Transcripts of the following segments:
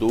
2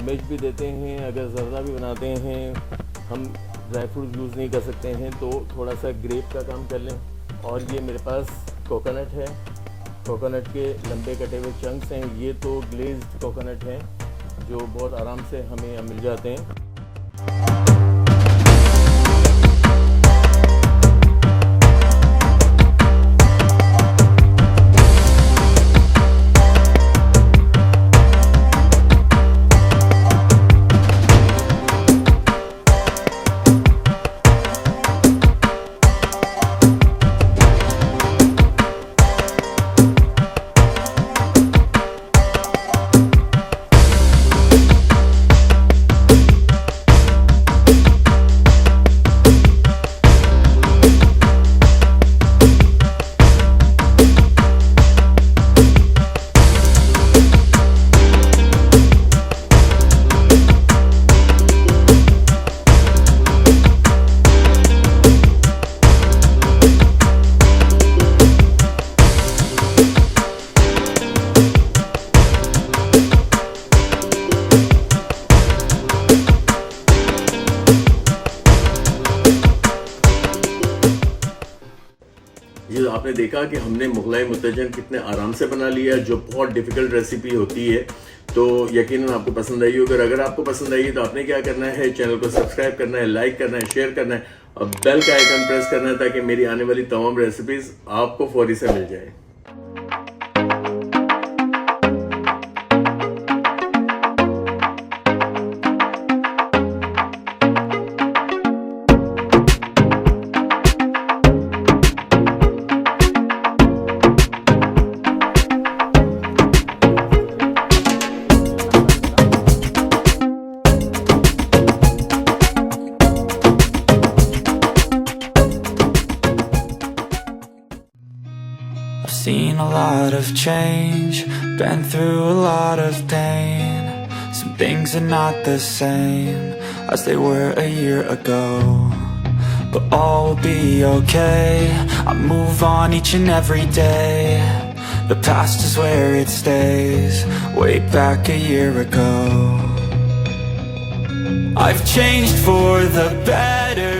image भी देते हैं. अगर ज़र्दा भी बनाते हैं, हम ड्राई फ्रूट यूज़ नहीं कर सकते हैं तो थोड़ा सा ग्रेप का काम कर लें. और ये मेरे पास कोकोनट है, कोकोनट के लंबे कटे हुए चंक्स हैं. ये तो ग्लेज्ड कोकोनट हैं जो बहुत आराम से हमें यहाँ मिल जाते हैं. ये आपने देखा कि हमने मुगलाई मुतज्जन कितने आराम से बना लिया, जो बहुत डिफ़िकल्ट रेसिपी होती है. तो यकीनन आपको पसंद आई होगी. अगर आपको पसंद आई तो आपने क्या करना है, चैनल को सब्सक्राइब करना है, लाइक करना है, शेयर करना है और बेल का आइकन प्रेस करना है ताकि मेरी आने वाली तमाम रेसिपीज़ आपको फौरी से मिल जाए. I've seen a lot of change, been through a lot of pain. Some things are not the same as they were a year ago, but all will be okay. I move on each and every day. The past is where it stays, way back a year ago. I've changed for the better,